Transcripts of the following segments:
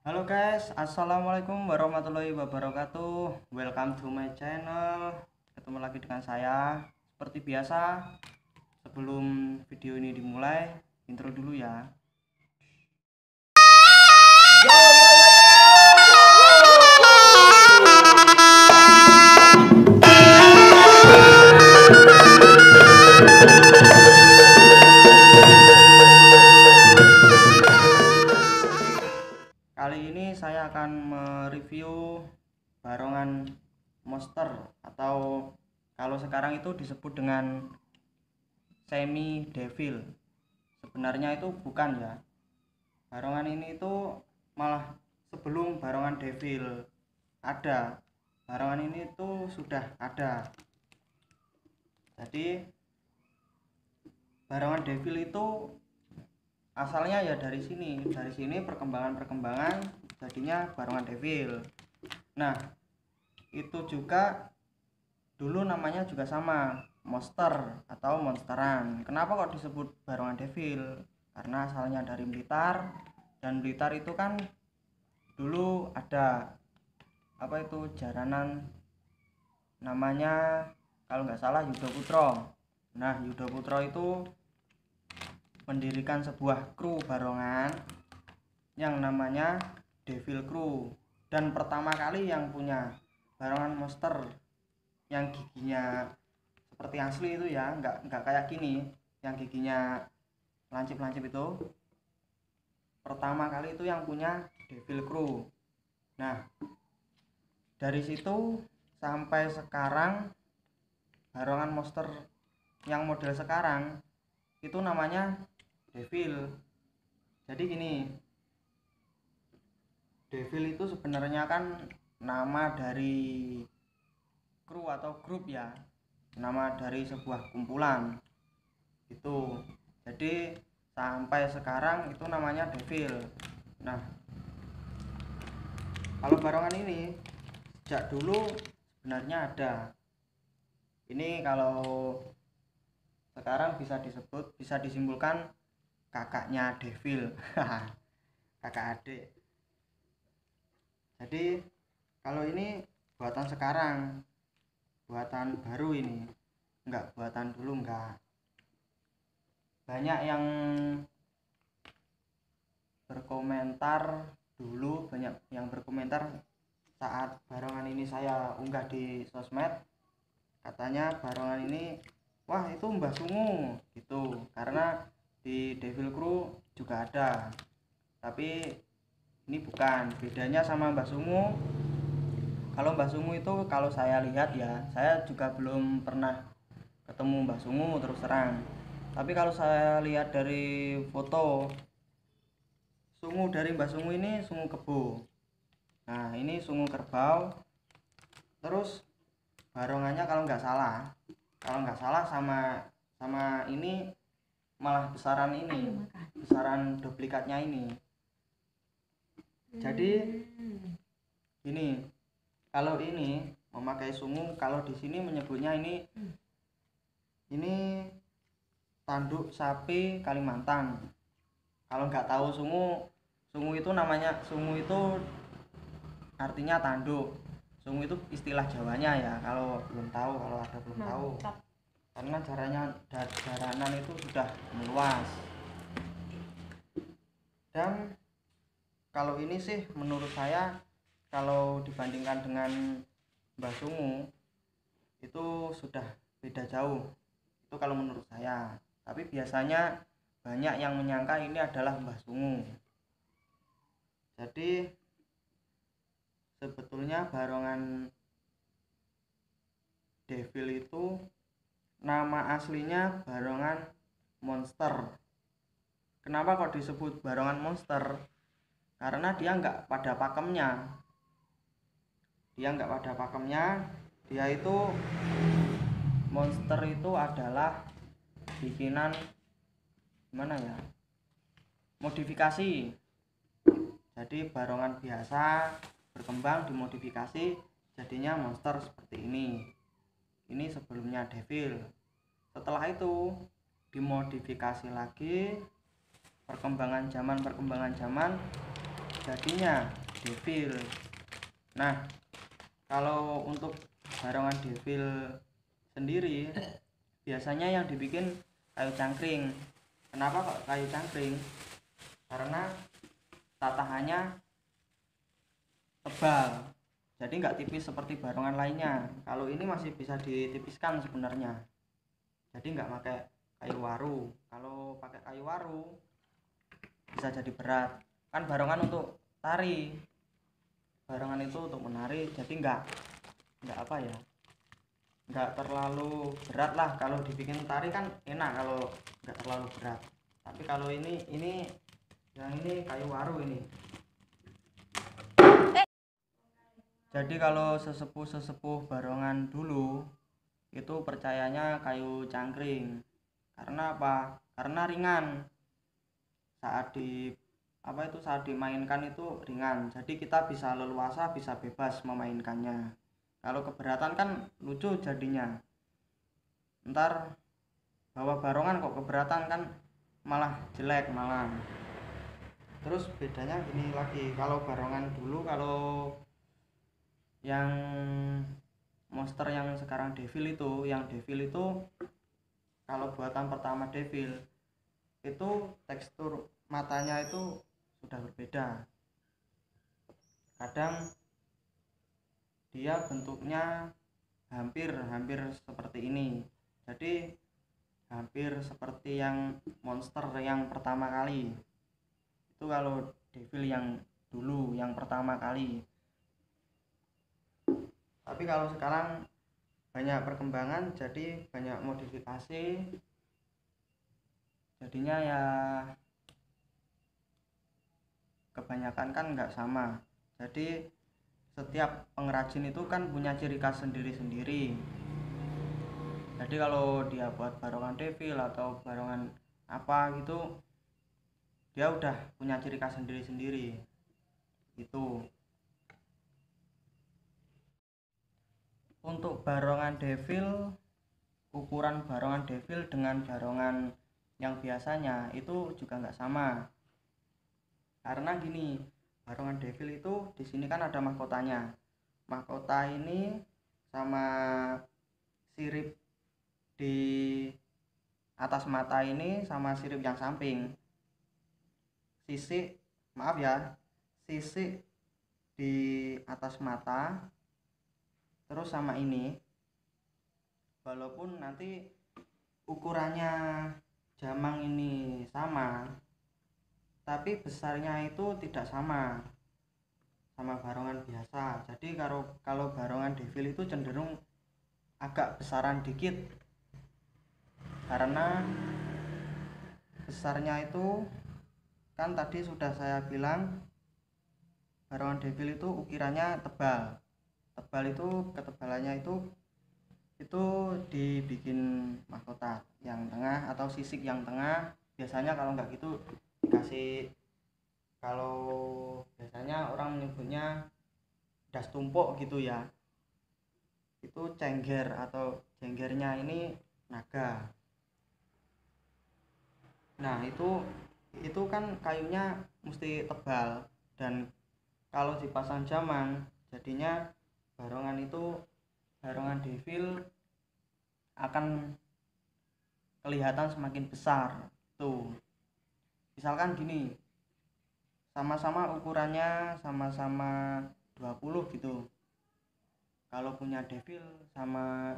Halo guys, assalamualaikum warahmatullahi wabarakatuh. Welcome to my channel. Ketemu lagi dengan saya. Seperti biasa, sebelum video ini dimulai, intro dulu ya. Kali ini saya akan mereview barongan monster atau kalau sekarang itu disebut dengan semi devil. Sebenarnya itu bukan ya. Barongan ini itu malah sebelum barongan devil ada. Barongan ini itu sudah ada. Jadi barongan devil itu asalnya ya dari sini perkembangan jadinya barongan devil. Nah, itu juga dulu namanya juga sama, monster atau monsteran. Kenapa kok disebut barongan devil? Karena asalnya dari Blitar, dan Blitar itu kan dulu ada apa itu jaranan namanya kalau nggak salah Yuda Putro. Nah, Yuda Putro itu mendirikan sebuah kru barongan yang namanya Devil Crew, dan pertama kali yang punya barongan monster yang giginya seperti asli itu ya, nggak kayak gini yang giginya lancip-lancip itu. Pertama kali itu yang punya Devil Crew. Nah, dari situ sampai sekarang barongan monster yang model sekarang itu namanya devil. Jadi gini, devil itu sebenarnya kan nama dari kru atau grup ya, nama dari sebuah kumpulan itu. Jadi sampai sekarang itu namanya devil. Nah, kalau barongan ini sejak dulu sebenarnya ada. Ini kalau sekarang bisa disimpulkan kakaknya devil. Kakak adik. Jadi kalau ini buatan sekarang, buatan baru ini, enggak buatan dulu, enggak. Banyak yang berkomentar dulu, banyak yang berkomentar saat barongan ini saya unggah di sosmed. Katanya barongan ini, wah itu Mbah Sungu gitu, karena di Devil Crew juga ada. Tapi ini bukan, bedanya sama Mbah Sungu. Kalau Mbah Sungu itu kalau saya lihat ya, saya juga belum pernah ketemu Mbah Sungu terus terang. Tapi kalau saya lihat dari foto sungu dari Mbah Sungu ini sungu kebo. Nah, ini sungu kerbau. Terus barongannya kalau nggak salah sama ini malah besaran ini, besaran duplikatnya ini. Jadi ini kalau ini memakai sungu, kalau di sini menyebutnya ini tanduk sapi Kalimantan. Kalau nggak tahu sungu itu namanya, sungu itu artinya tanduk. Sungu itu istilah Jawanya ya, kalau belum tahu, kalau ada belum tahu. Karena jaranan itu sudah meluas. Dan kalau ini sih menurut saya, kalau dibandingkan dengan Mbah Sungu itu sudah beda jauh. Itu kalau menurut saya. Tapi biasanya banyak yang menyangka ini adalah Mbah Sungu. Jadi sebetulnya barongan devil itu nama aslinya barongan monster. Kenapa kok disebut barongan monster? Karena dia nggak pada pakemnya. Dia itu monster itu adalah bikinan gimana ya, modifikasi. Jadi barongan biasa berkembang dimodifikasi jadinya monster seperti ini. Ini sebelumnya devil. Setelah itu dimodifikasi lagi, perkembangan zaman jadinya devil. Nah, kalau untuk barongan devil sendiri biasanya yang dibikin kayu cangkring. Kenapa kok kayu cangkring? Karena tatahannya tebal, jadi nggak tipis seperti barongan lainnya. Kalau ini masih bisa ditipiskan sebenarnya, jadi nggak pakai kayu waru. Kalau pakai kayu waru bisa jadi berat, kan barongan untuk tari, barongan itu untuk menari, jadi nggak apa ya, nggak terlalu berat lah. Kalau dibikin tari kan enak kalau nggak terlalu berat. Tapi kalau ini yang ini kayu waru ini. Jadi kalau sesepuh barongan dulu itu percayanya kayu cangkring. Karena apa? Karena ringan. Saat dimainkan itu ringan. Jadi kita bisa leluasa, bisa bebas memainkannya. Kalau keberatan kan lucu jadinya. Ntar bawa barongan kok keberatan kan malah jelek malah. Terus bedanya gini lagi, kalau barongan dulu, kalau yang monster yang sekarang devil itu kalau buatan pertama devil itu tekstur matanya itu sudah berbeda. Kadang dia bentuknya hampir seperti ini, jadi hampir seperti yang monster yang pertama kali itu. Kalau devil yang dulu yang pertama kali. Tapi kalau sekarang banyak perkembangan, jadi banyak modifikasi, jadinya ya kebanyakan kan nggak sama. Jadi setiap pengrajin itu kan punya ciri khas sendiri-sendiri. Jadi kalau dia buat barongan devil atau barongan apa gitu, dia udah punya ciri khas sendiri-sendiri itu. Untuk barongan devil, ukuran barongan devil dengan barongan yang biasanya itu juga nggak sama. Karena gini, barongan devil itu di sini kan ada mahkotanya. Mahkota ini sama sirip di atas mata ini sama sirip yang samping. Sisik di atas mata, terus sama ini, walaupun nanti ukurannya jamang ini sama, tapi besarnya itu tidak sama barongan biasa. Jadi kalau barongan devil itu cenderung agak besaran dikit, karena besarnya itu kan tadi sudah saya bilang barongan devil itu ukirannya tebal itu ketebalannya itu dibikin mahkota yang tengah atau sisik yang tengah. Biasanya kalau nggak gitu dikasih, kalau biasanya orang menyebutnya das tumpuk gitu ya, itu cengger atau jenggernya ini naga. Nah itu kan kayunya mesti tebal, dan kalau dipasang jamang jadinya barongan devil akan kelihatan semakin besar tuh. Misalkan gini, sama-sama ukurannya sama-sama 20 gitu. Kalau punya devil sama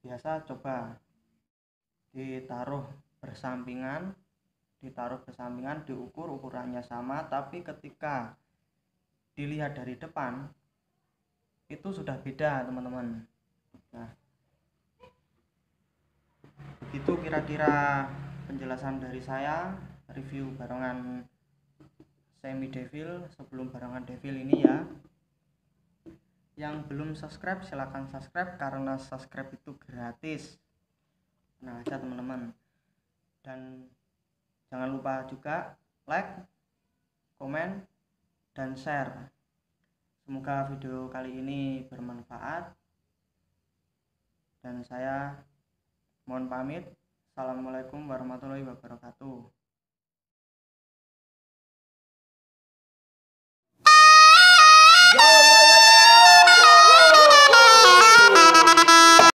biasa, coba ditaruh bersampingan, diukur ukurannya sama, tapi ketika dilihat dari depan itu sudah beda teman-teman. Nah, begitu kira-kira penjelasan dari saya review barongan semi devil sebelum barongan devil ini ya. Yang belum subscribe silahkan subscribe, karena subscribe itu gratis. Nah aja teman-teman, dan jangan lupa juga like, komen, dan share. Semoga video kali ini bermanfaat, dan saya mohon pamit. Assalamualaikum warahmatullahi wabarakatuh.